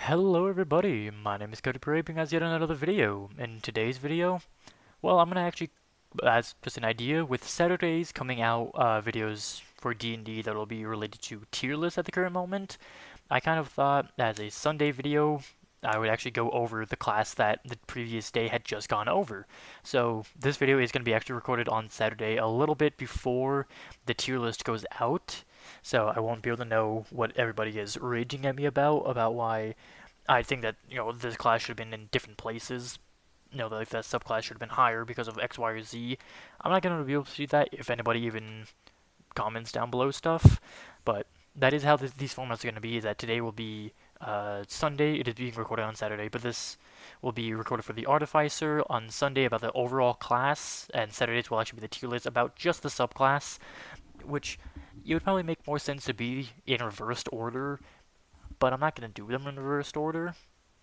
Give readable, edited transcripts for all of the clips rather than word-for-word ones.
Hello everybody, my name is Cody Parade, bringing us yet another video. In today's video, well, I'm gonna actually, as just an idea, with Saturdays coming out videos for D&D that will be related to tier lists at the current moment, I kind of thought as a Sunday video, I would actually go over the class that the previous day had just gone over. So this video is going to be actually recorded on Saturday a little bit before the tier list goes out. So I won't be able to know what everybody is raging at me about why I think that, this class should have been in different places. Like that subclass should have been higher because of X, Y, or Z. I'm not going to be able to see that if anybody even comments down below stuff, but that is how these formats are going to be. Is that today will be Sunday. It is being recorded on Saturday, but this will be recorded for the Artificer on Sunday about the overall class, and Saturdays will actually be the tier list about just the subclass, which it would probably make more sense to be in reversed order, but I'm not going to do them in reversed order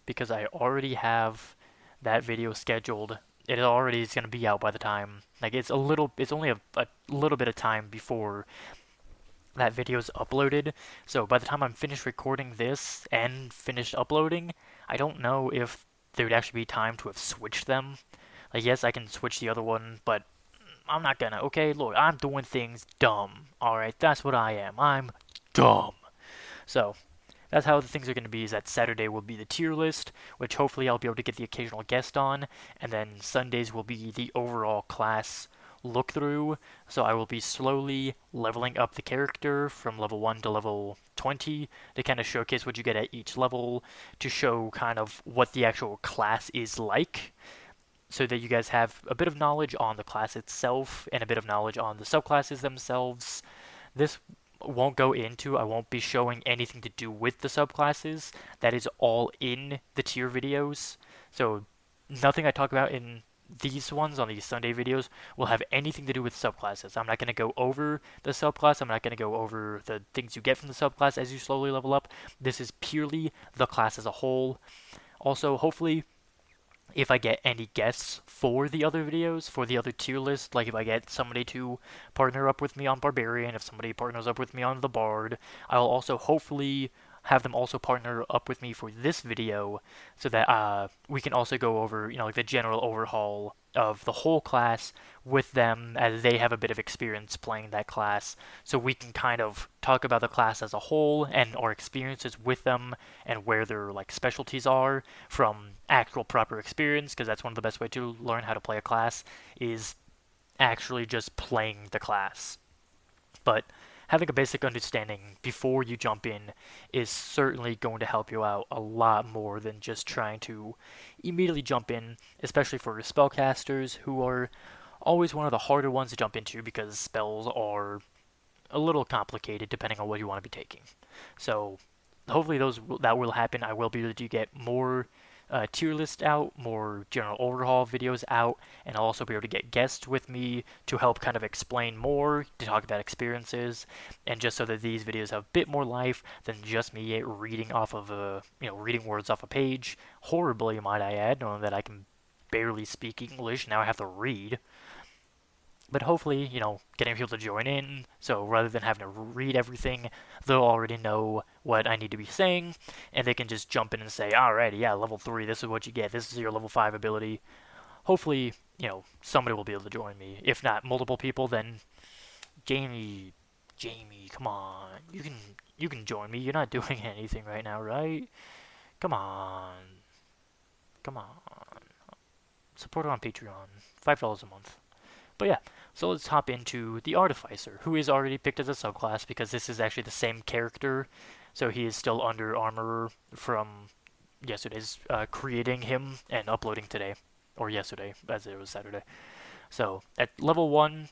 because I already have that video scheduled. It already is going to be out by the time, like it's only a little bit of time before that video is uploaded. So by the time I'm finished recording this and finished uploading, I don't know if there would actually be time to have switched them. Like, yes, I can switch the other one, but I'm not gonna. Okay, look, I'm doing things dumb. Alright, that's what I am. I'm dumb. So, that's how the things are going to be, is that Saturday will be the tier list, which hopefully I'll be able to get the occasional guest on, and then Sundays will be the overall class look through. So I will be slowly leveling up the character from level 1 to level 20 to kind of showcase what you get at each level, to show kind of what the actual class is like, so that you guys have a bit of knowledge on the class itself and a bit of knowledge on the subclasses themselves. This I won't be showing anything to do with the subclasses. That is all in the tier videos. So nothing I talk about in these ones on these Sunday videos will have anything to do with subclasses. I'm not going to go over the subclass. I'm not going to go over the things you get from the subclass as you slowly level up. This is purely the class as a whole. Also, hopefully, if I get any guests for the other videos, for the other tier list, like if I get somebody to partner up with me on Barbarian, if somebody partners up with me on the Bard, I'll also hopefully have them also partner up with me for this video, so that we can also go over, like the general overhaul of the whole class with them, as they have a bit of experience playing that class, so we can kind of talk about the class as a whole and our experiences with them and where their like specialties are from actual proper experience, because that's one of the best way to learn how to play a class is actually just playing the class. But having a basic understanding before you jump in is certainly going to help you out a lot more than just trying to immediately jump in, especially for spellcasters, who are always one of the harder ones to jump into because spells are a little complicated depending on what you want to be taking. So hopefully that will happen. I will be able to get more tier list out, more general overhaul videos out, and I'll also be able to get guests with me to help kind of explain more, to talk about experiences, and just so that these videos have a bit more life than just me reading off of reading words off a page, horribly might I add, knowing that I can barely speak English, now I have to read. But hopefully, getting people to join in, so rather than having to read everything, they'll already know what I need to be saying, and they can just jump in and say, alrighty, yeah, level 3, this is what you get, this is your level 5 ability. Hopefully, somebody will be able to join me. If not multiple people, then Jamie, come on, you can join me, you're not doing anything right now, right? Come on, come on. Support her on Patreon, $5 a month. But yeah, so let's hop into the Artificer, who is already picked as a subclass because this is actually the same character, so he is still under Armorer from yesterday's creating him and uploading today, or yesterday, as it was Saturday. So at level 1,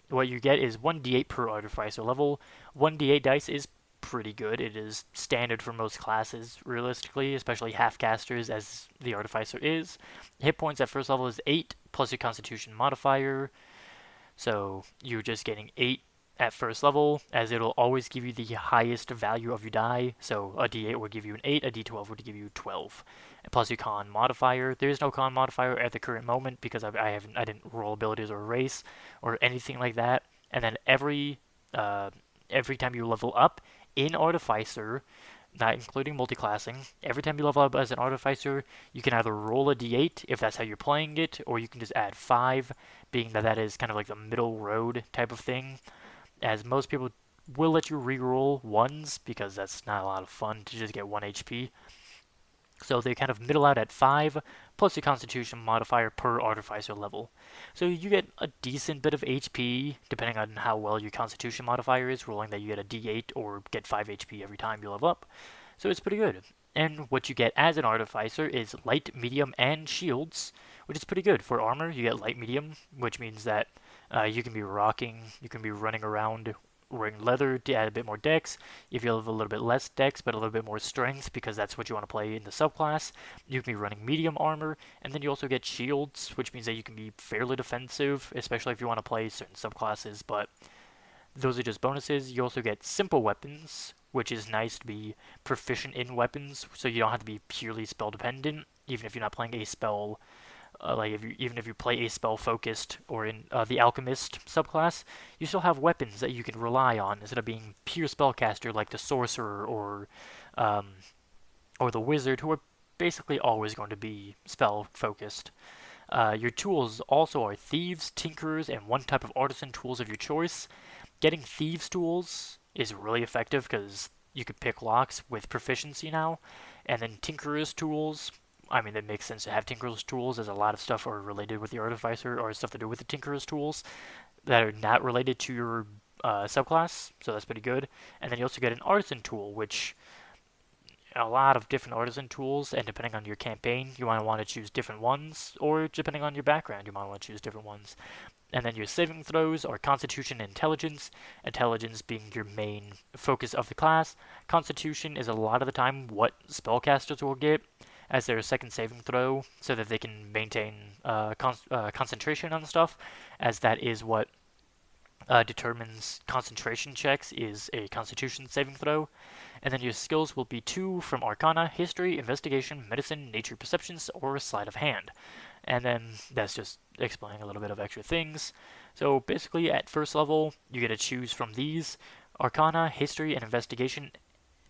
what you get is 1d8 per Artificer level. 1d8 dice is pretty good. It is standard for most classes, realistically, especially half-casters, as the Artificer is. Hit points at first level is 8, plus your Constitution modifier. So you're just getting 8 at first level, as it'll always give you the highest value of your die. So a d8 will give you an 8, a d12 would give you 12. And plus your con modifier. There is no con modifier at the current moment because I didn't roll abilities or race or anything like that. And then every time you level up in Artificer, not including multiclassing. Every time you level up as an Artificer, you can either roll a d8 if that's how you're playing it, or you can just add 5, being that that is kind of like the middle road type of thing, as most people will let you reroll 1s because that's not a lot of fun to just get 1 HP. So they kind of middle out at 5, plus your Constitution modifier per Artificer level. So you get a decent bit of HP, depending on how well your Constitution modifier is, rolling that you get a d8 or get 5 HP every time you level up. So it's pretty good. And what you get as an Artificer is light, medium, and shields, which is pretty good. For armor, you get light, medium, which means that you can be rocking, you can be running around wearing leather to add a bit more dex. If you have a little bit less dex but a little bit more strength, because that's what you want to play in the subclass, you can be running medium armor, and then you also get shields, which means that you can be fairly defensive, especially if you want to play certain subclasses, but those are just bonuses. You also get simple weapons, which is nice to be proficient in weapons, so you don't have to be purely spell dependent, even if you're not playing a spell. Even if you play a spell focused or in the alchemist subclass, you still have weapons that you can rely on instead of being pure spellcaster like the sorcerer um, or the wizard, who are basically always going to be spell focused. Your tools also are thieves, tinkerers, and one type of artisan tools of your choice. Getting thieves tools is really effective because you could pick locks with proficiency now, and then tinkerers tools. I mean, it makes sense to have Tinkerer's tools, as a lot of stuff are related with the Artificer, or stuff to do with the Tinkerer's tools that are not related to your subclass, so that's pretty good. And then you also get an Artisan tool, which a lot of different Artisan tools, and depending on your campaign, you might want to choose different ones, or depending on your background, you might want to choose different ones. And then your saving throws are Constitution and Intelligence, Intelligence being your main focus of the class. Constitution is a lot of the time what spellcasters will get as their second saving throw, so that they can maintain concentration on stuff, as that is what determines concentration checks, is a Constitution saving throw. And then your skills will be 2 from Arcana, History, Investigation, Medicine, Nature Perceptions, or Sleight of Hand. And then that's just explaining a little bit of extra things. So basically, at first level, you get to choose from these: Arcana, History, and Investigation,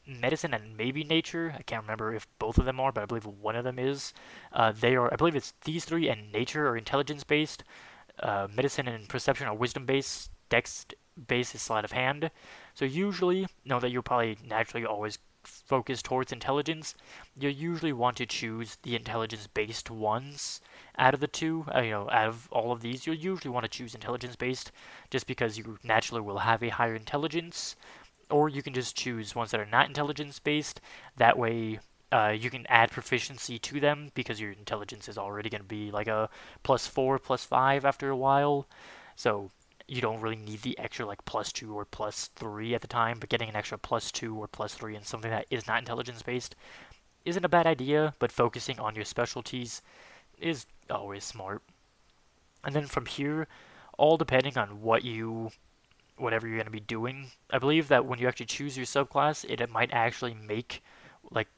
Medicine, and maybe Nature. I can't remember if both of them are, but I believe one of them is. They are, I believe it's these 3, and Nature are intelligence based. Medicine and Perception are wisdom based. Dex based is Sleight of Hand. So usually, know that you'll probably naturally always focus towards intelligence. You usually want to choose the intelligence based ones out of the two. Out of all of these, you'll usually want to choose intelligence based, just because you naturally will have a higher intelligence. Or you can just choose ones that are not intelligence based. That way, you can add proficiency to them, because your intelligence is already going to be like a +4, +5 after a while. So you don't really need the extra like +2 or +3 at the time, but getting an extra +2 or +3 in something that is not intelligence based isn't a bad idea, but focusing on your specialties is always smart. And then from here, all depending on whatever you're going to be doing, I believe that when you actually choose your subclass, it might actually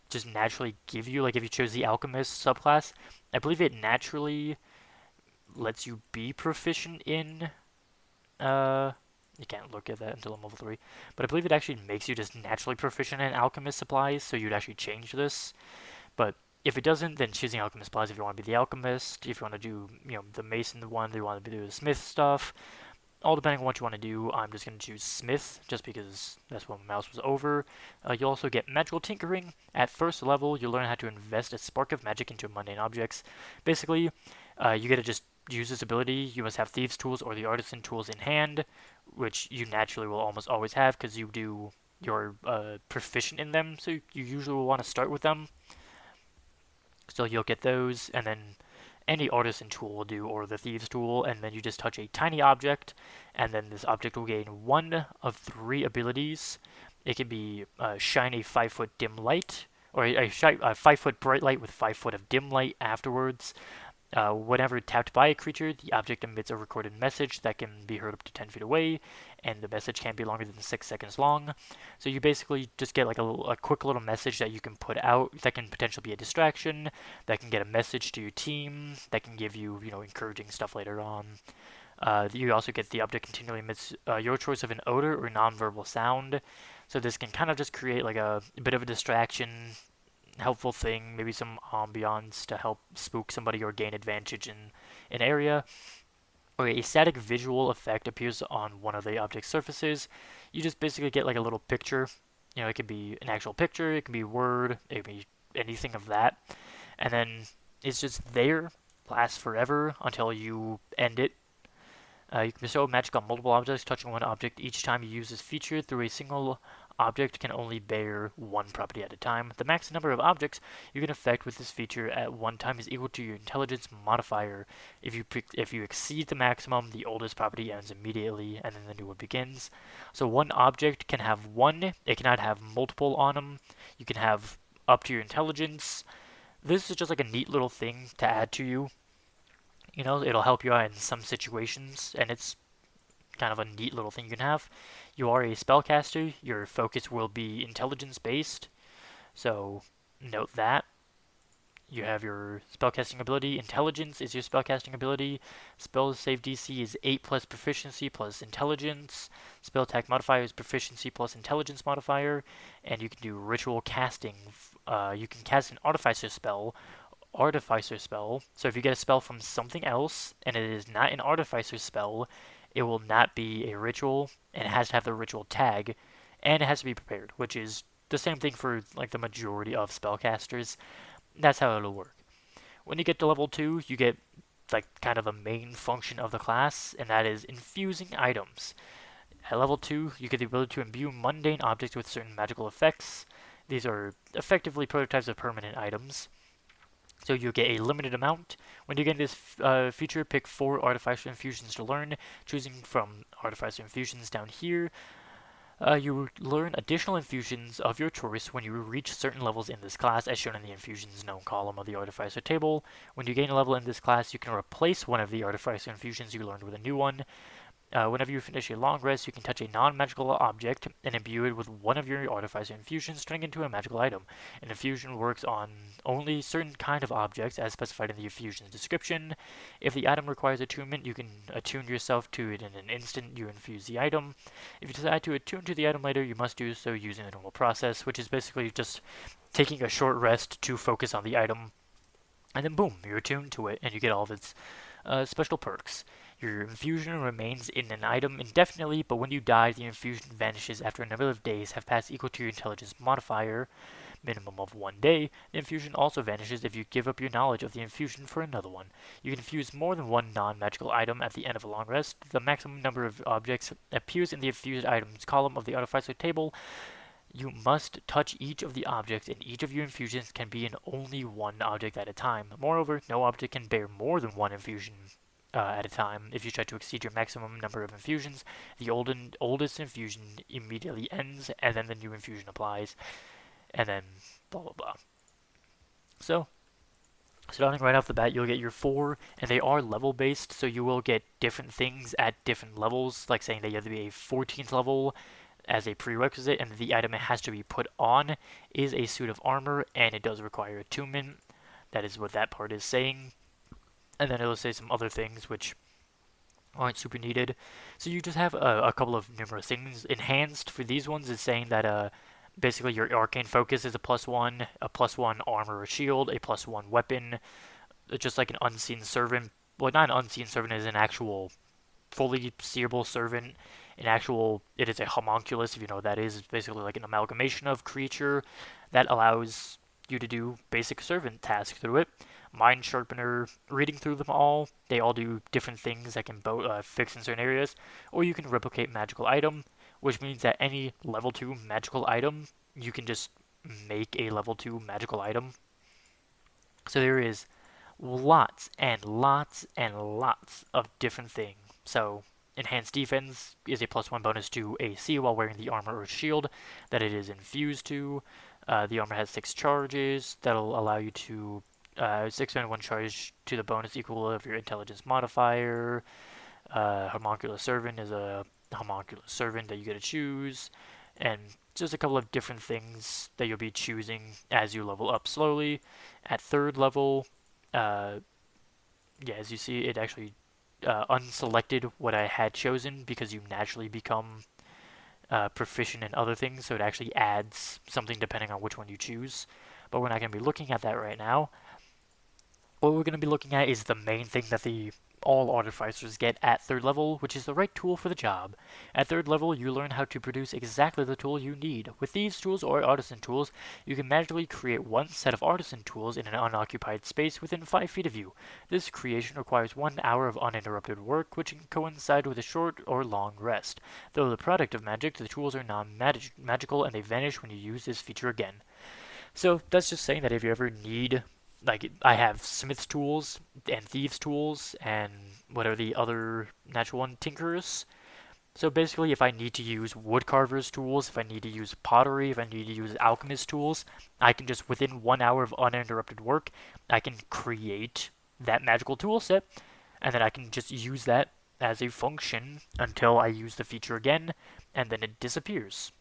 just naturally give you, like if you chose the Alchemist subclass, I believe it naturally lets you be proficient in, you can't look at that until I'm level 3, but I believe it actually makes you just naturally proficient in Alchemist supplies, so you'd actually change this. But if it doesn't, then choosing Alchemist supplies if you want to be the Alchemist, if you want to do, the Mason one, you want to do the Smith stuff. All depending on what you want to do, I'm just going to choose Smith, just because that's what my mouse was over. You'll also get Magical Tinkering. At first level, you'll learn how to invest a spark of magic into mundane objects. Basically, you get to just use this ability. You must have Thieves' tools or the Artisan tools in hand, which you naturally will almost always have, because you're proficient in them, so you usually will want to start with them. So you'll get those, and then any Artisan tool will do, or the Thieves tool, and then you just touch a tiny object, and then this object will gain 1 of 3 abilities. It can be shine a 5-foot dim light, or a 5-foot bright light with 5 foot of dim light afterwards. Whenever tapped by a creature, the object emits a recorded message that can be heard up to 10 feet away, and the message can't be longer than 6 seconds long. So you basically just get like a quick little message that you can put out that can potentially be a distraction, that can get a message to your team, that can give you, encouraging stuff later on. You also get the object continually emits your choice of an odor or nonverbal sound. So this can kind of just create like a bit of a distraction, helpful thing, maybe some ambiance to help spook somebody or gain advantage in an area. Or a static visual effect appears on one of the object surfaces. You just basically get like a little picture. You know, it could be an actual picture, it can be word, it can be anything of that. And then it's just there, lasts forever until you end it. You can bestow magic on multiple objects. Touching one object each time you use this feature through a single object can only bear one property at a time. The max number of objects you can affect with this feature at one time is equal to your intelligence modifier. If you exceed the maximum, the oldest property ends immediately, and then the new one begins. So one object can have one. It cannot have multiple on them. You can have up to your intelligence. This is just like a neat little thing to add to you. You know, it'll help you out in some situations, and it's kind of a neat little thing you can have. You are a spellcaster, your focus will be intelligence based, so note that. You have your spellcasting ability, intelligence is your spellcasting ability, spell save DC is 8 plus proficiency plus intelligence, spell attack modifier is proficiency plus intelligence modifier, and you can do ritual casting. You can cast an Artificer spell. So if you get a spell from something else and it is not an Artificer spell, it will not be a ritual, and it has to have the ritual tag, and it has to be prepared, which is the same thing for like the majority of spellcasters. That's how it'll work. When you get to level 2, you get like kind of the main function of the class, and that is infusing items. At level 2, you get the ability to imbue mundane objects with certain magical effects. These are effectively prototypes of permanent items. So you get a limited amount. When you get this feature, pick 4 Artificer infusions to learn, choosing from Artificer infusions down here. You learn additional infusions of your choice when you reach certain levels in this class, as shown in the infusions known column of the Artificer table. When you gain a level in this class, you can replace one of the Artificer infusions you learned with a new one. Whenever you finish a long rest, you can touch a non-magical object and imbue it with one of your Artificer infusions, turning it into a magical item. An infusion works on only certain kind of objects, as specified in the infusion's description. If the item requires attunement, you can attune yourself to it in an instant you infuse the item. If you decide to attune to the item later, you must do so using the normal process, which is basically just taking a short rest to focus on the item. And then boom, you're attuned to it, and you get all of its special perks. Your infusion remains in an item indefinitely, but when you die, the infusion vanishes after a number of days have passed equal to your intelligence modifier, minimum of 1 day. The infusion also vanishes if you give up your knowledge of the infusion for another one. You can infuse more than one non-magical item at the end of a long rest. The maximum number of objects appears in the infused items column of the Artificer table. You must touch each of the objects, and each of your infusions can be in only one object at a time. Moreover, no object can bear more than one infusion at a time. If you try to exceed your maximum number of infusions, the oldest infusion immediately ends, and then the new infusion applies, and then blah blah blah. So, starting right off the bat, you'll get your 4, and they are level based, so you will get different things at different levels, like saying that you have to be a 14th level as a prerequisite, and the item it has to be put on is a suit of armor, and it does require attunement. That is what that part is saying. And then it'll say some other things which aren't super needed. So you just have a couple of numerous things. Enhanced for these ones is saying that basically your arcane focus is a +1, a +1 armor or shield, a +1 weapon, just like an unseen servant. Well, not an unseen servant, is an actual fully seeable servant. It is a homunculus, if you know what that is. It's basically like an amalgamation of creature that allows you to do basic servant tasks through it. Mind Sharpener, reading through them all, they all do different things that can fix in certain areas. Or you can replicate magical item, which means that any level 2 magical item, you can just make a level 2 magical item. So there is lots and lots and lots of different things. So enhanced defense is a +1 bonus to AC while wearing the armor or shield that it is infused to. The armor has 6 charges that'll allow you to 6 and 1 charge to the bonus equal of your intelligence modifier. Homonculus Servant is a Homonculus Servant that you get to choose, and just a couple of different things that you'll be choosing as you level up slowly. At 3rd level, as you see, it actually unselected what I had chosen because you naturally become proficient in other things, so it actually adds something depending on which one you choose. But we're not going to be looking at that right now. What we're going to be looking at is the main thing that all artificers get at 3rd level, which is the right tool for the job. At 3rd level, you learn how to produce exactly the tool you need. With these tools or artisan tools, you can magically create one set of artisan tools in an unoccupied space within 5 feet of you. This creation requires 1 hour of uninterrupted work, which can coincide with a short or long rest. Though the product of magic, the tools are non-magical and they vanish when you use this feature again. So that's just saying that if you ever need, like, I have smith's tools and thieves tools and what are the other natural one, tinkerers. So basically, if I need to use woodcarver's tools, if I need to use pottery, if I need to use alchemist tools, I can just, within 1 hour of uninterrupted work, I can create that magical tool set, and then I can just use that as a function until I use the feature again, and then it disappears.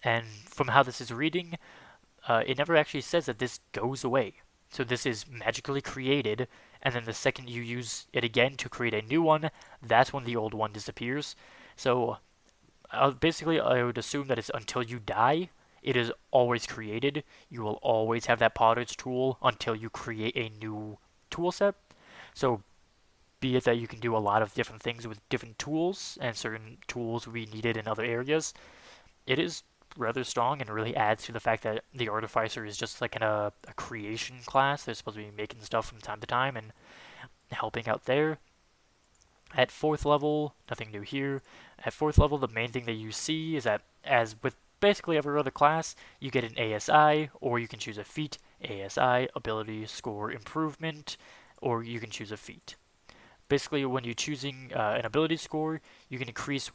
And from how this is reading, it never actually says that this goes away. So this is magically created, and then the second you use it again to create a new one, that's when the old one disappears. So basically, I would assume that it's until you die, it is always created. You will always have that potter's tool until you create a new tool set. So be it that you can do a lot of different things with different tools, and certain tools will be needed in other areas, it is rather strong and really adds to the fact that the Artificer is just like a creation class. They're supposed to be making stuff from time to time and helping out there. At 4th level, nothing new here. At 4th level, the main thing that you see is that, as with basically every other class, you get an ASI, or you can choose a feat, ASI, ability, score, improvement, or you can choose a feat. Basically, when you're choosing an ability score, you can increase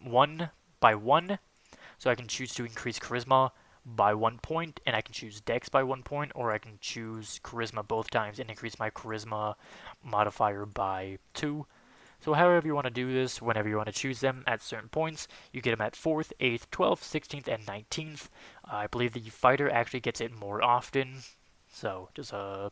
1 by 1. So I can choose to increase Charisma by 1 point, and I can choose Dex by 1 point, or I can choose Charisma both times and increase my Charisma modifier by 2. So however you want to do this, whenever you want to choose them at certain points, you get them at 4th, 8th, 12th, 16th, and 19th. I believe the fighter actually gets it more often, so just a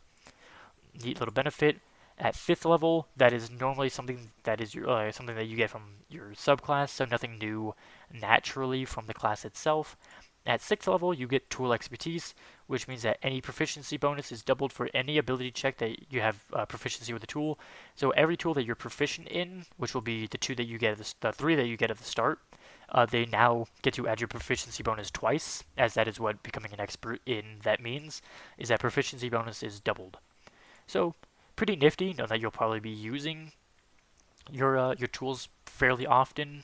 neat little benefit. At 5th level, that is normally something that is something that you get from your subclass, so nothing new naturally from the class itself. At 6th level, you get tool expertise, which means that any proficiency bonus is doubled for any ability check that you have proficiency with the tool. So every tool that you're proficient in, which will be the 3 that you get at the start, they now get to add your proficiency bonus twice, as that is what becoming an expert in that means, is that proficiency bonus is doubled. So pretty nifty, know that you'll probably be using your tools fairly often,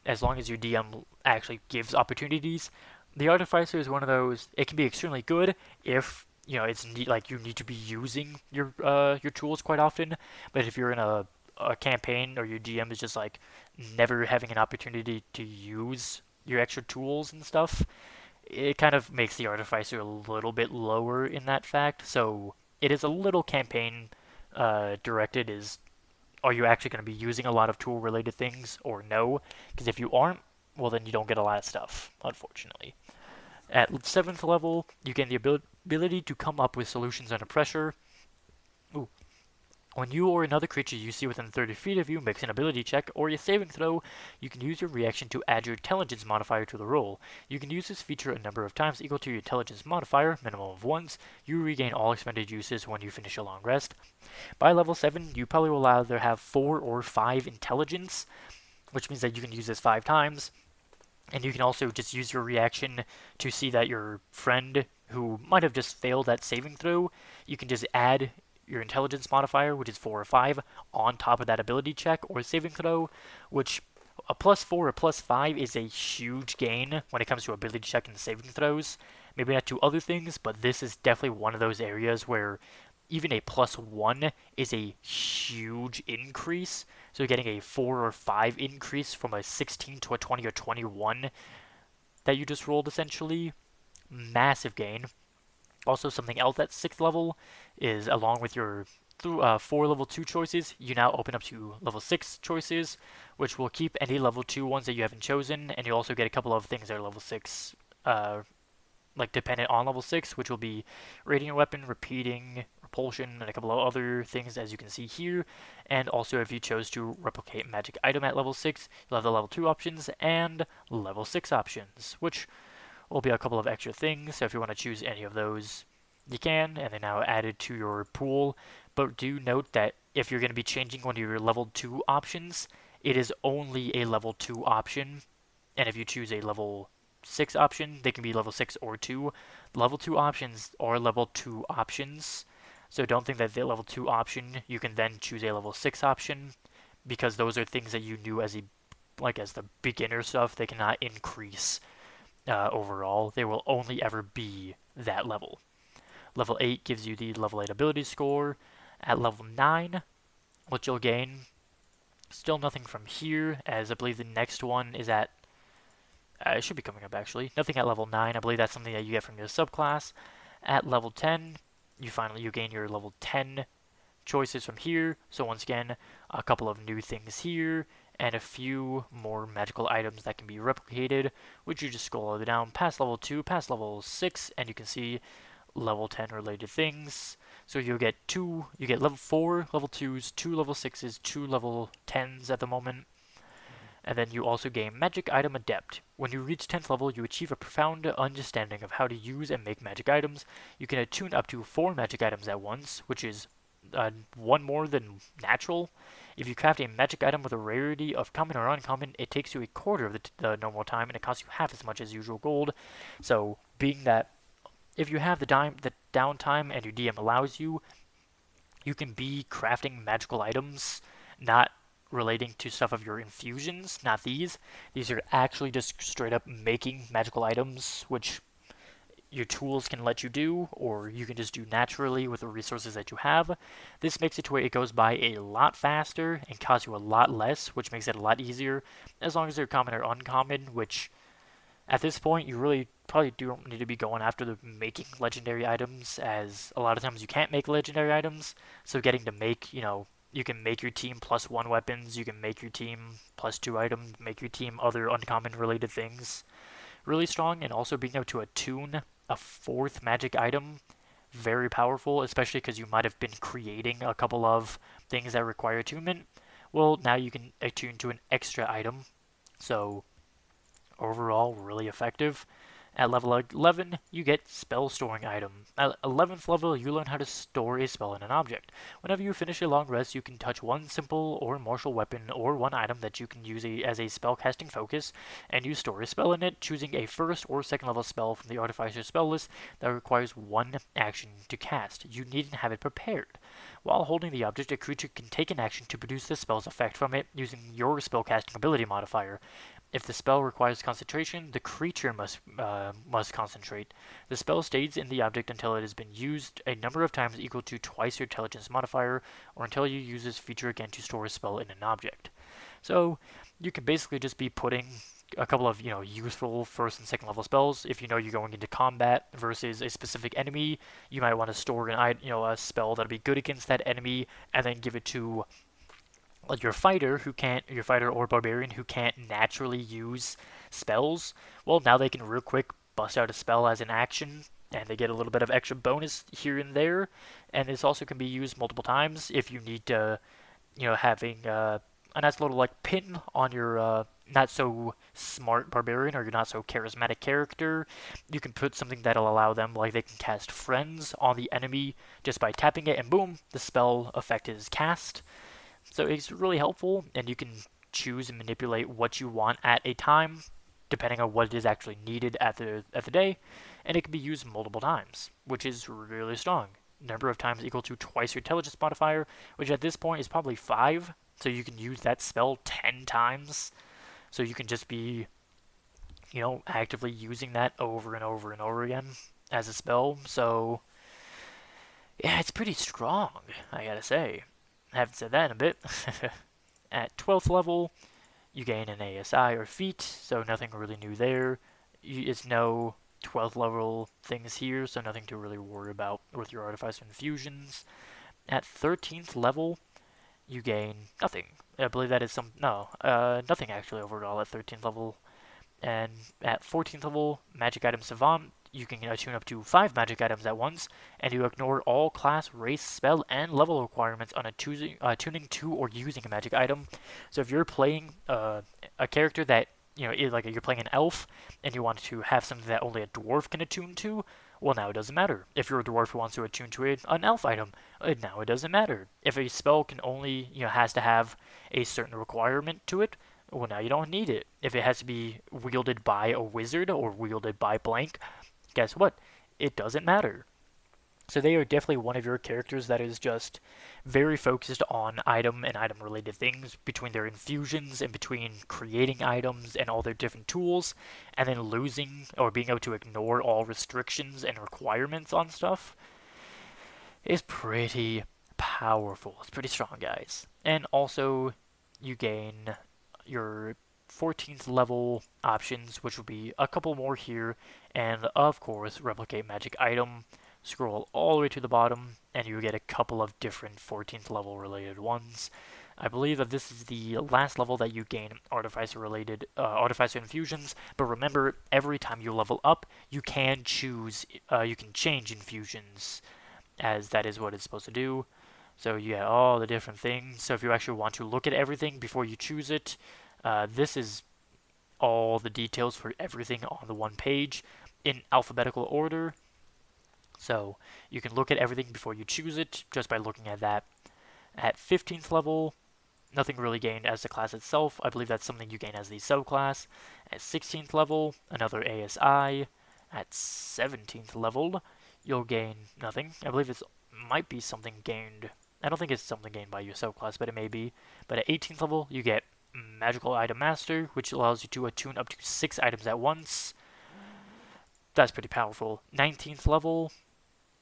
as long as your DM actually gives opportunities. The Artificer is one of those. It can be extremely good if it's like you need to be using your tools quite often. But if you're in a campaign or your DM is just like never having an opportunity to use your extra tools and stuff, it kind of makes the Artificer a little bit lower in that fact. So it is a little campaign directed. Is, are you actually going to be using a lot of tool related things or no? Because if you aren't, well, then you don't get a lot of stuff, unfortunately. At 7th level, you gain the ability to come up with solutions under pressure. Ooh. When you or another creature you see within 30 feet of you makes an ability check or a saving throw, you can use your reaction to add your intelligence modifier to the roll. You can use this feature a number of times equal to your intelligence modifier, minimum of once. You regain all expended uses when you finish a long rest. By level 7, you probably will either have 4 or 5 intelligence, which means that you can use this 5 times. And you can also just use your reaction to see that your friend who might have just failed that saving throw, you can just add your intelligence modifier, which is 4 or 5, on top of that ability check or saving throw, which a +4 or +5 is a huge gain when it comes to ability check and saving throws. Maybe not to other things, but this is definitely one of those areas where even a +1 is a huge increase. So getting a 4 or 5 increase from a 16 to a 20 or 21 that you just rolled, essentially, massive gain. Also, something else at 6th level is, along with your 4 level 2 choices, you now open up to level 6 choices, which will keep any level 2 ones that you haven't chosen, and you also get a couple of things that are level 6 like dependent on level 6, which will be Radiant Weapon, Repeating, Repulsion, and a couple of other things as you can see here. And also if you chose to replicate Magic Item at level 6, you'll have the level 2 options and level 6 options, which will be a couple of extra things. So if you want to choose any of those, you can, and they're now added to your pool. But do note that if you're going to be changing one of your level 2 options, it is only a level 2 option. And if you choose a level 6 option, they can be level 6 or 2. Level 2 options are level 2 options. So don't think that the level 2 option, you can then choose a level 6 option, because those are things that you knew as as the beginner stuff. They cannot increase overall. They will only ever be that level. Level 8 gives you the level 8 ability score. At level 9, what you'll gain, still nothing from here, as I believe the next one is at, it should be coming up actually, nothing at level 9. I believe that's something that you get from your subclass. At level 10, you gain your level 10 choices from here. So once again, a couple of new things here, and a few more magical items that can be replicated, which you just scroll all the way down past level 2, past level 6, and you can see level 10 related things. So you get level 4 level 2s, 2 level 6s, 2 level 10s at the moment. And then you also gain Magic Item Adept. When you reach 10th level, you achieve a profound understanding of how to use and make magic items. You can attune up to 4 magic items at once, which is one more than natural. If you craft a magic item with a rarity of common or uncommon, it takes you a quarter of the normal time, and it costs you half as much as usual gold. So, being that if you have the downtime and your DM allows you, you can be crafting magical items, not relating to stuff of your infusions, not these. These are actually just straight up making magical items, which your tools can let you do, or you can just do naturally with the resources that you have. This makes it to where it goes by a lot faster and costs you a lot less, which makes it a lot easier, as long as they're common or uncommon, which at this point you really probably don't need to be going after the making legendary items, as a lot of times you can't make legendary items. So getting to make, you can make your team +1 weapons, you can make your team +2 items, make your team other uncommon related things really strong. And also being able to attune a 4th magic item, very powerful, especially because you might have been creating a couple of things that require attunement. Well, now you can attune to an extra item, so overall really effective. At level 11, you get Spell Storing Item. At 11th level, you learn how to store a spell in an object. Whenever you finish a long rest, you can touch one simple or martial weapon or one item that you can use as a spellcasting focus, and you store a spell in it, choosing a 1st or 2nd level spell from the Artificer spell list that requires 1 action to cast. You needn't have it prepared. While holding the object, a creature can take an action to produce the spell's effect from it using your spellcasting ability modifier. If the spell requires concentration, the creature must concentrate. The spell stays in the object until it has been used a number of times equal to twice your intelligence modifier, or until you use this feature again to store a spell in an object. So you can basically just be putting a couple of useful 1st and 2nd level spells. If you're going into combat versus a specific enemy, you might want to store a spell that'll be good against that enemy, and then give it to your fighter or barbarian who can't naturally use spells. Well, now they can real quick bust out a spell as an action, and they get a little bit of extra bonus here and there. And this also can be used multiple times if you need to, having a nice little pin on your not so smart barbarian or your not so charismatic character. You can put something that'll allow them, they can cast friends on the enemy just by tapping it, and boom, the spell effect is cast. So it's really helpful, and you can choose and manipulate what you want at a time, depending on what is actually needed at the day, and it can be used multiple times, which is really strong. Number of times equal to twice your intelligence modifier, which at this point is probably 5, so you can use that spell 10 times. So you can just be, actively using that over and over and over again as a spell. So yeah, it's pretty strong, I gotta say. I haven't said that in a bit. At 12th level, you gain an ASI or feat, so nothing really new there. It's no 12th level things here, so nothing to really worry about with your Artificer infusions. At 13th level, you gain nothing. I believe that is nothing actually overall at 13th level. And at 14th level, Magic Item Savant, you can attune up to 5 magic items at once, and you ignore all class, race, spell, and level requirements on tuning to or using a magic item. So if you're playing a character that, like you're playing an elf, and you want to have something that only a dwarf can attune to, well, now it doesn't matter. If you're a dwarf who wants to attune to an elf item, now it doesn't matter. If a spell can only, has to have a certain requirement to it, well, now you don't need it. If it has to be wielded by a wizard or wielded by blank, guess what? It doesn't matter. So they are definitely one of your characters that is just very focused on item and item related things, between their infusions and between creating items and all their different tools, and then losing or being able to ignore all restrictions and requirements on stuff is pretty powerful. It's pretty strong, guys. And also, you gain your 14th level options, which will be a couple more here, and of course, replicate magic item. Scroll all the way to the bottom, and you get a couple of different 14th level related ones. I believe that this is the last level that you gain Artificer related Artificer infusions, but remember, every time you level up, you can choose, you can change infusions, as that is what it's supposed to do. So you get all the different things. So if you actually want to look at everything before you choose it, this is all the details for everything on the one page in alphabetical order. So you can look at everything before you choose it just by looking at that. At 15th level, nothing really gained as the class itself. I believe that's something you gain as the subclass. At 16th level, another ASI. At 17th level, you'll gain nothing. I believe it might be something gained. I don't think it's something gained by your subclass, but it may be. But at 18th level, you get Magical Item Master, which allows you to attune up to 6 items at once. That's pretty powerful. 19th level.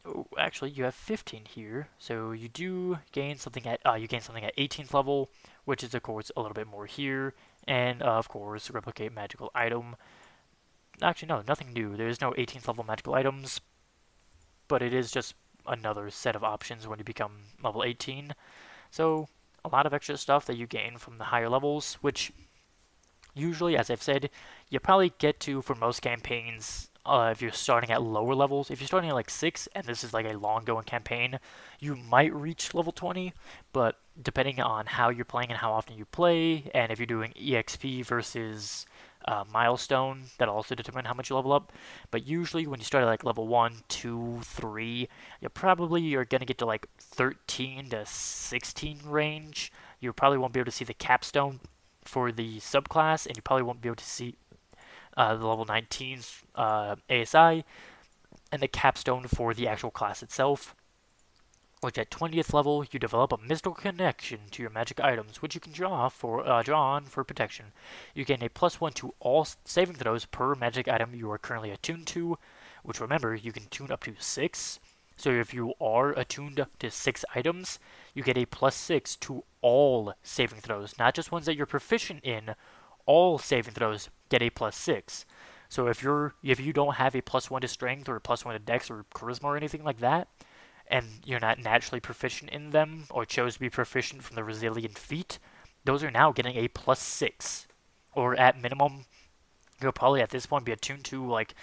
Oh, actually, you have 15 here, so you do gain something at 18th level, which is of course a little bit more here, and of course replicate magical item. Actually, no, nothing new. There is no 18th level magical items, but it is just another set of options when you become level 18. So a lot of extra stuff that you gain from the higher levels, which usually, as I've said, you probably get to for most campaigns. If you're starting at lower levels, if you're starting at like 6 and this is like a long going campaign, you might reach level 20, but depending on how you're playing and how often you play, and if you're doing EXP versus milestone, that'll also determine how much you level up. But usually when you start at like level 1, 2, 3, you probably are going to get to like 13 to 16 range. You probably won't be able to see the capstone for the subclass, and you probably won't be able to see the level 19's ASI, and the capstone for the actual class itself, which at 20th level, you develop a mystical connection to your magic items, which you can draw on for protection. You gain a +1 to all saving throws per magic item you are currently attuned to, which remember, you can tune up to 6. So if you are attuned to 6 items, you get a +6 to all saving throws, not just ones that you're proficient in. All saving throws get a +6. So if you don't have a +1 to strength or a +1 to dex or charisma or anything like that, and you're not naturally proficient in them or chose to be proficient from the resilient feat, those are now getting a +6. Or at minimum, you'll probably at this point be attuned to like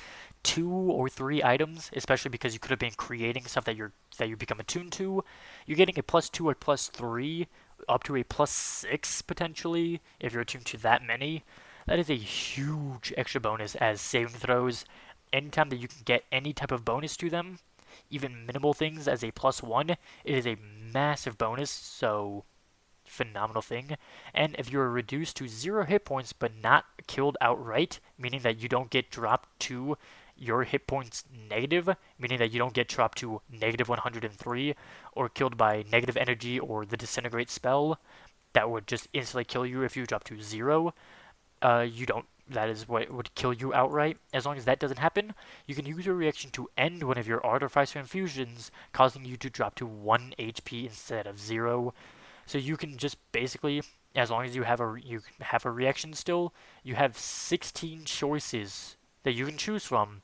2 or 3 items, especially because you could have been creating stuff that you become attuned to. You're getting a +2 or +3, up to a +6 potentially if you're attuned to that many. That is a huge extra bonus as saving throws. Anytime that you can get any type of bonus to them, even minimal things as a +1, it is a massive bonus. So phenomenal thing. And if you're reduced to 0 hit points but not killed outright, meaning that you don't get dropped to your hit points negative, meaning that you don't get dropped to -103 or killed by negative energy or the disintegrate spell that would just instantly kill you if you drop to 0, that is what would kill you outright. As long as that doesn't happen, you can use your reaction to end one of your Artificer infusions, causing you to drop to 1 HP instead of 0. So you can just basically, as long as you have a reaction still, you have 16 choices that you can choose from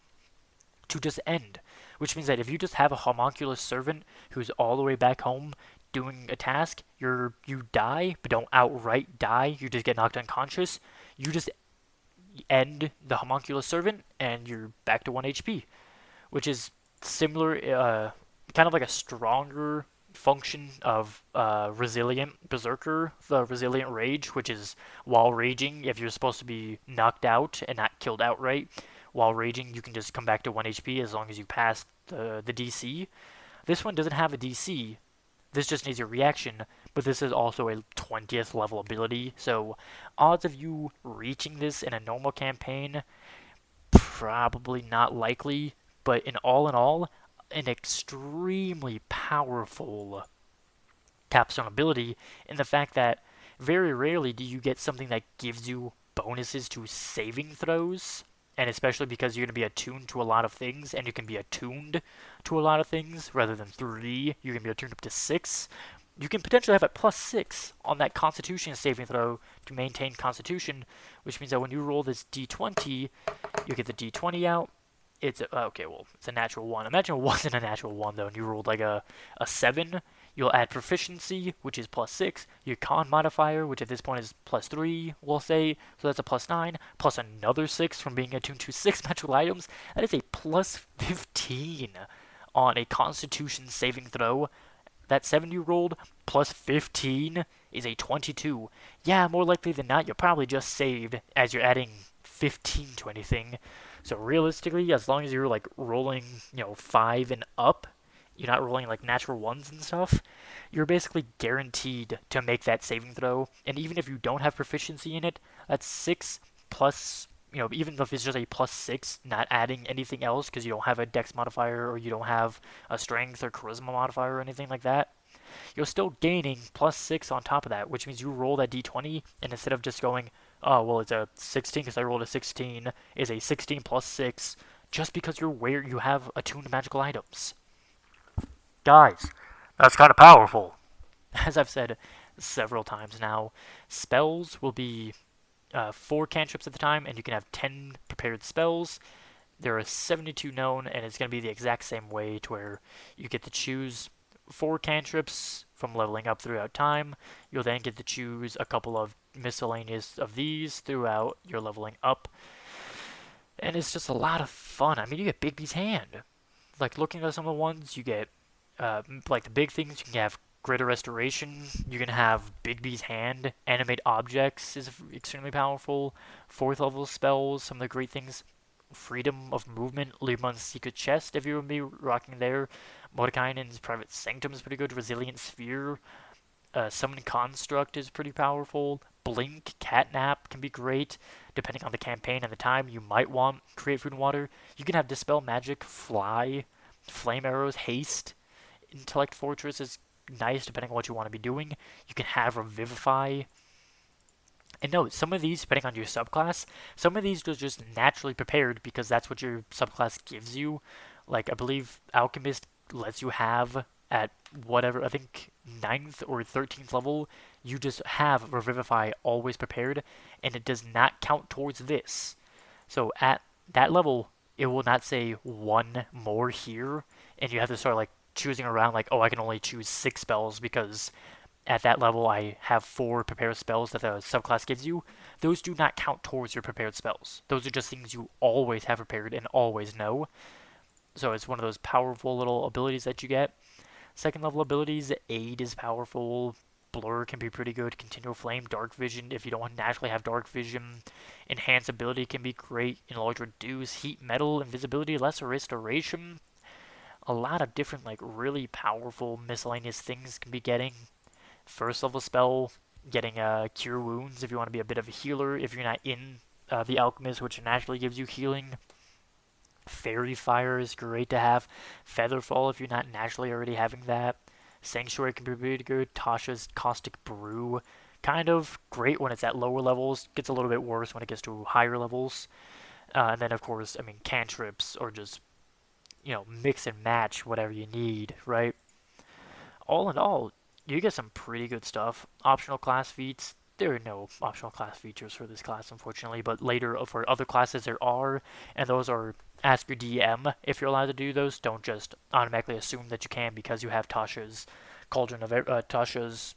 to just end. Which means that if you just have a Homonculus Servant who's all the way back home doing a task, you die, but don't outright die, you just get knocked unconscious, you just end the Homonculus Servant and you're back to 1 HP. which is similar, kind of like a stronger function of Resilient Berserker, the Resilient Rage, which is while raging, if you're supposed to be knocked out and not killed outright, while raging, you can just come back to 1 HP as long as you pass the DC. This one doesn't have a DC. This just needs a reaction, but this is also a 20th level ability, so odds of you reaching this in a normal campaign, probably not likely, but in all, an extremely powerful capstone ability in the fact that very rarely do you get something that gives you bonuses to saving throws, and especially because you're going to be attuned to a lot of things, and you can be attuned to a lot of things rather than 3, you can be attuned up to 6. You can potentially have a +6 on that Constitution saving throw to maintain Constitution, which means that when you roll this D20, you get the D20 out. It's okay, well, it's a natural 1. Imagine it wasn't a natural 1 though, and you rolled like a 7. You'll add proficiency, which is +6. Your con modifier, which at this point is +3, we'll say, so that's a +9, plus another 6 from being attuned to 6 magical items. That is a +15 on a Constitution saving throw. That 7 you rolled plus 15 is a 22. Yeah, more likely than not, you're probably just saved as you're adding 15 to anything. So realistically, as long as you're like rolling, 5 and up, you're not rolling like natural 1s and stuff, you're basically guaranteed to make that saving throw. And even if you don't have proficiency in it, that's 6 plus, even if it's just a +6, not adding anything else because you don't have a dex modifier or you don't have a strength or charisma modifier or anything like that, you're still gaining +6 on top of that, which means you roll that d20, and instead of just going, oh, well, it's a 16 because I rolled a 16, is a 16 plus 6, just because you're where you have attuned magical items. Guys, that's kind of powerful. As I've said several times now, spells will be 4 cantrips at the time, and you can have 10 prepared spells. There are 72 known, and it's going to be the exact same way to where you get to choose 4 cantrips from leveling up throughout time. You'll then get to choose a couple of miscellaneous of these throughout your leveling up. And it's just a lot of fun. I mean, you get Bigby's Hand. Like, looking at some of the ones, you get, like, the big things, you can have Greater Restoration, you can have Bigby's Hand, Animate Objects is extremely powerful, 4th level spells, some of the great things, Freedom of Movement, Liman's Secret Chest, if you would be rocking there, Mordekainen's Private Sanctum is pretty good, Resilient Sphere, Summon Construct is pretty powerful, Blink, Catnap can be great, depending on the campaign and the time, you might want Create Food and Water, you can have Dispel Magic, Fly, Flame Arrows, Haste, Intellect Fortress is nice depending on what you want to be doing. You can have Revivify. And no, some of these, depending on your subclass, some of these are just naturally prepared because that's what your subclass gives you. Like, I believe Alchemist lets you have at whatever, I think 9th or 13th level, you just have Revivify always prepared, and it does not count towards this. So at that level, it will not say 1 more here, and you have to start like choosing around like, oh, I can only choose 6 spells because at that level I have 4 prepared spells that the subclass gives you. Those do not count towards your prepared spells. Those are just things you always have prepared and always know. So it's one of those powerful little abilities that you get. 2nd level abilities, Aid is powerful. Blur can be pretty good. Continual Flame, Dark Vision if you don't naturally have Dark Vision. Enhance Ability can be great. Enlarge Reduce, Heat Metal, Invisibility, Lesser Restoration. A lot of different, like, really powerful miscellaneous things can be getting. 1st level spell, getting Cure Wounds if you want to be a bit of a healer if you're not in the Alchemist, which naturally gives you healing. Fairy Fire is great to have. Featherfall if you're not naturally already having that. Sanctuary can be pretty good. Tasha's Caustic Brew, kind of great when it's at lower levels. Gets a little bit worse when it gets to higher levels. And then, of course, I mean, cantrips or just, mix and match whatever you need, right? All in all, you get some pretty good stuff. Optional class feats. There are no optional class features for this class, unfortunately, but later for other classes there are, and those are ask your DM if you're allowed to do those. Don't just automatically assume that you can because you have Tasha's Cauldron of Tasha's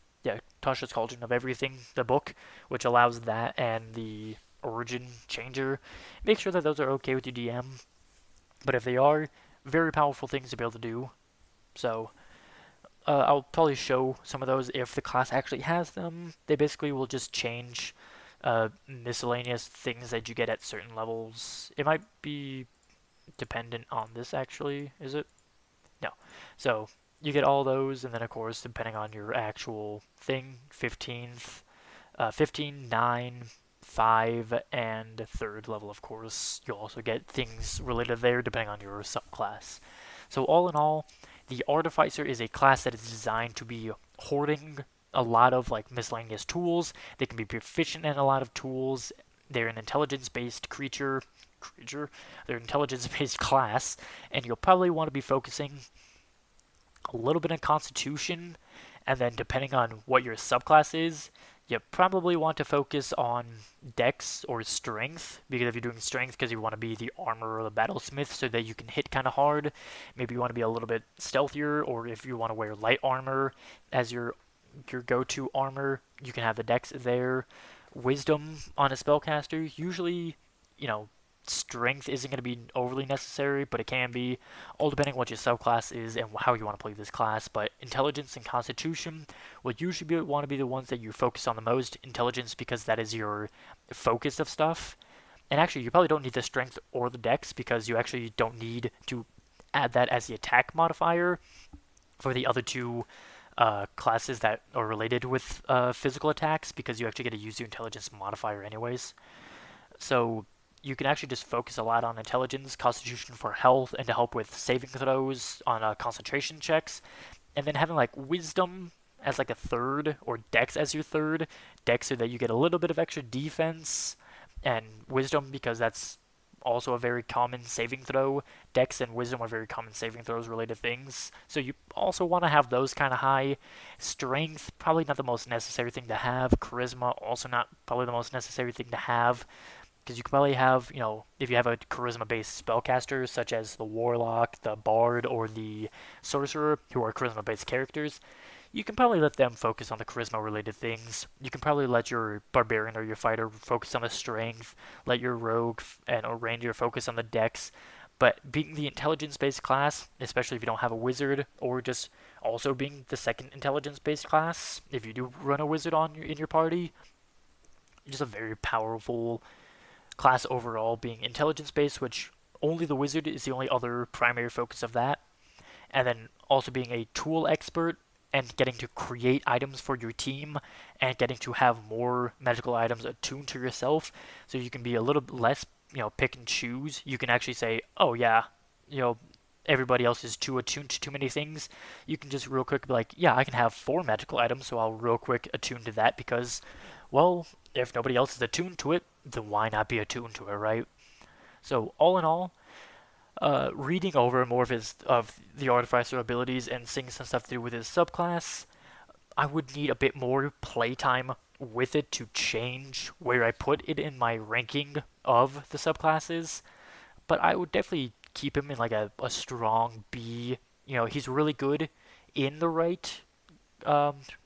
Cauldron of Everything, the book, which allows that, and the Origin Changer. Make sure that those are okay with your DM. But if they are, very powerful things to be able to do. So I'll probably show some of those if the class actually has them. They basically will just change miscellaneous things that you get at certain levels. It might be dependent on this actually, is it? No. So you get all those, and then of course, depending on your actual thing, 15th, 15, 9, 5, and third level, of course. You'll also get things related there depending on your subclass. So all in all, the Artificer is a class that is designed to be hoarding a lot of like miscellaneous tools. They can be proficient in a lot of tools. They're an intelligence-based they're an intelligence-based class, and you'll probably want to be focusing a little bit on Constitution, and then depending on what your subclass is, you probably want to focus on Dex or Strength, because if you're doing Strength because you want to be the Armor or the Battlesmith so that you can hit kind of hard, maybe you want to be a little bit stealthier, or if you want to wear Light Armor as your go-to armor, you can have the Dex there. Wisdom on a spellcaster, usually, Strength isn't going to be overly necessary, but it can be, all depending on what your subclass is and how you want to play this class. But Intelligence and Constitution will usually want to be the ones that you focus on the most. Intelligence because that is your focus of stuff. And actually, you probably don't need the Strength or the Dex because you actually don't need to add that as the attack modifier for the other two classes that are related with physical attacks, because you actually get to use your Intelligence modifier anyways. So you can actually just focus a lot on Intelligence, Constitution for health, and to help with saving throws on concentration checks. And then having like Wisdom as like a third, or Dex as your third. Dex so that you get a little bit of extra defense, and Wisdom because that's also a very common saving throw. Dex and Wisdom are very common saving throws related things. So you also want to have those kind of high. Strength, probably not the most necessary thing to have. Charisma, also not probably the most necessary thing to have. Because you can probably have, if you have a charisma-based spellcaster, such as the Warlock, the Bard, or the Sorcerer, who are charisma-based characters, you can probably let them focus on the charisma-related things. You can probably let your Barbarian or your Fighter focus on the Strength, let your Rogue or Ranger focus on the Dex. But being the intelligence-based class, especially if you don't have a Wizard, or just also being the second intelligence-based class, if you do run a Wizard in your party, just a very powerful class overall, being intelligence-based, which only the Wizard is the only other primary focus of that. And then also being a tool expert and getting to create items for your team and getting to have more magical items attuned to yourself, so you can be a little less, pick and choose. You can actually say, oh yeah, everybody else is too attuned to too many things. You can just real quick be like, yeah, I can have 4 magical items, so I'll real quick attune to that because, well, if nobody else is attuned to it, then why not be attuned to it, right? So all in all, reading over more of the Artificer abilities and seeing some stuff to do with his subclass, I would need a bit more playtime with it to change where I put it in my ranking of the subclasses. But I would definitely keep him in like a strong B. He's really good in the right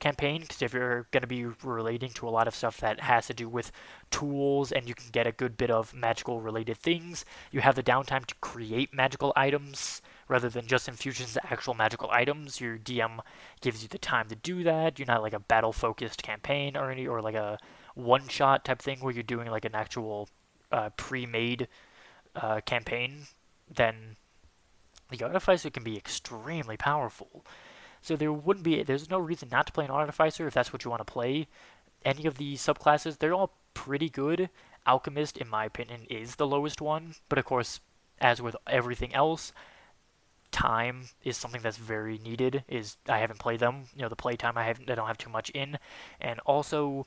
campaign, because if you're going to be relating to a lot of stuff that has to do with tools and you can get a good bit of magical related things, you have the downtime to create magical items rather than just infusions of actual magical items. Your DM gives you the time to do that. You're not like a battle focused campaign or like a one shot type thing where you're doing like an actual pre-made campaign. Then the Artificer can be extremely powerful. So there's no reason not to play an Artificer if that's what you want to play. Any of the subclasses, they're all pretty good. Alchemist, in my opinion, is the lowest one. But of course, as with everything else, time is something that's very needed. I haven't played them. The playtime I don't have too much in. And also,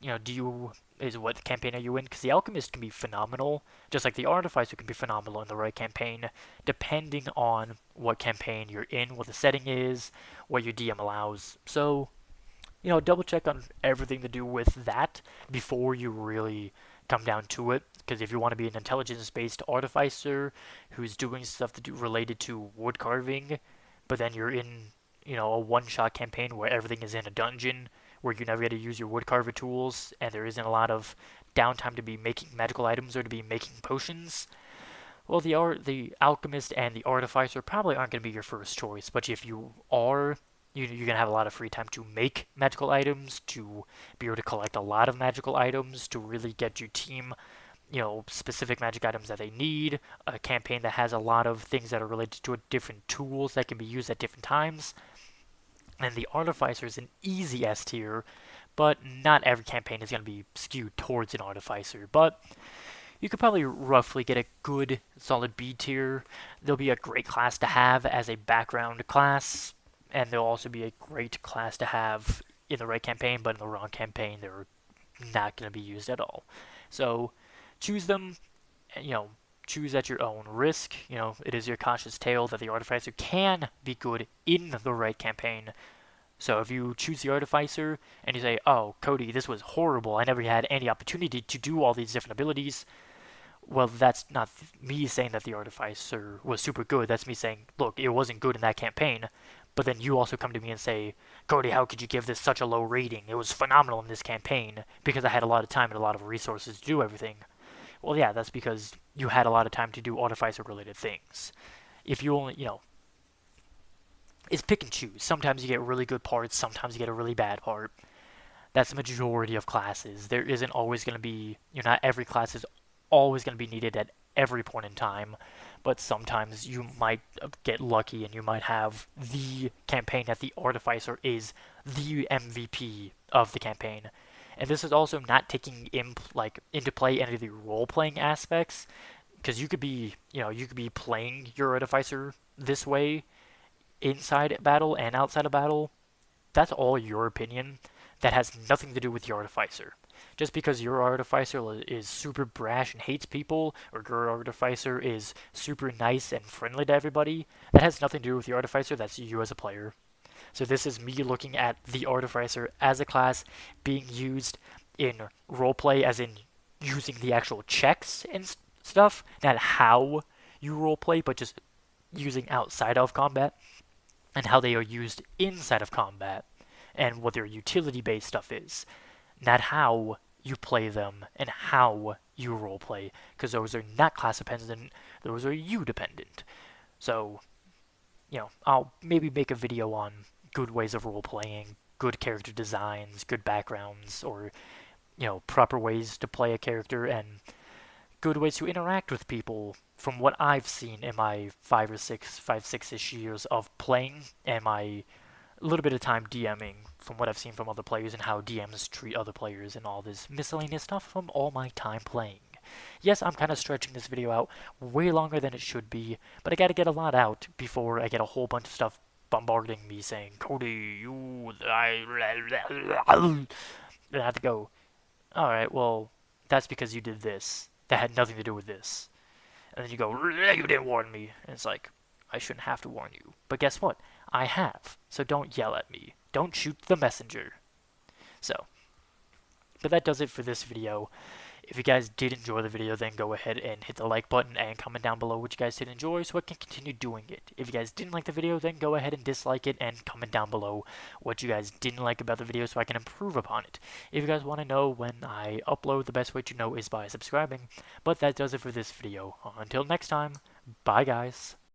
what campaign are you in? Because the Alchemist can be phenomenal, just like the Artificer can be phenomenal in the right campaign, depending on what campaign you're in, what the setting is, what your DM allows. So, double check on everything to do with that before you really come down to it. Because if you want to be an intelligence-based Artificer who's doing stuff related to wood carving, but then you're in, a one-shot campaign where everything is in a dungeon, where you never get to use your woodcarver tools, and there isn't a lot of downtime to be making magical items or to be making potions, Well, the alchemist and the artificer probably aren't going to be your first choice, but if you are, you're going to have a lot of free time to make magical items, to be able to collect a lot of magical items, to really get your team, specific magic items that they need, a campaign that has a lot of things that are related to different tools that can be used at different times. And the artificer is an easy S tier, but not every campaign is going to be skewed towards an artificer. But you could probably roughly get a good solid B tier. They'll be a great class to have as a background class, and they'll also be a great class to have in the right campaign, but in the wrong campaign, they're not going to be used at all. So choose them, choose at your own risk. It is your cautious tale that the Artificer can be good in the right campaign. So if you choose the Artificer and you say, oh, Cody, this was horrible, I never had any opportunity to do all these different abilities, well, that's not me saying that the Artificer was super good. That's me saying, look, it wasn't good in that campaign. But then you also come to me and say, Cody, how could you give this such a low rating? It was phenomenal in this campaign because I had a lot of time and a lot of resources to do everything. Well, yeah, that's because you had a lot of time to do Artificer-related things. If you only, it's pick and choose. Sometimes you get really good parts, sometimes you get a really bad part. That's the majority of classes. There isn't always going to be, not every class is always going to be needed at every point in time, but sometimes you might get lucky and you might have the campaign that the Artificer is the MVP of the campaign. And this is also not taking into play any of the role-playing aspects, because you could be playing your Artificer this way inside battle and outside of battle. That's all your opinion. That has nothing to do with the Artificer. Just because your Artificer is super brash and hates people, or your Artificer is super nice and friendly to everybody, that has nothing to do with the Artificer. That's you as a player. So this is me looking at the Artificer as a class being used in roleplay, as in using the actual checks and stuff, not how you roleplay, but just using outside of combat, and how they are used inside of combat, and what their utility-based stuff is, not how you play them and how you roleplay, because those are not class dependent, those are you dependent. So, I'll maybe make a video on good ways of role-playing, good character designs, good backgrounds, or, proper ways to play a character, and good ways to interact with people from what I've seen in my 6-ish years of playing, and my little bit of time DMing from what I've seen from other players and how DMs treat other players and all this miscellaneous stuff from all my time playing. Yes, I'm kind of stretching this video out way longer than it should be, but I gotta get a lot out before I get a whole bunch of stuff bombarding me saying, Cody, I have to go, alright, well, that's because you did this. That had nothing to do with this. And then you go, you didn't warn me. And it's like, I shouldn't have to warn you. But guess what? I have. So don't yell at me. Don't shoot the messenger. So, but that does it for this video. If you guys did enjoy the video, then go ahead and hit the like button and comment down below what you guys did enjoy so I can continue doing it. If you guys didn't like the video, then go ahead and dislike it and comment down below what you guys didn't like about the video so I can improve upon it. If you guys want to know when I upload, the best way to know is by subscribing. But that does it for this video. Until next time, bye guys.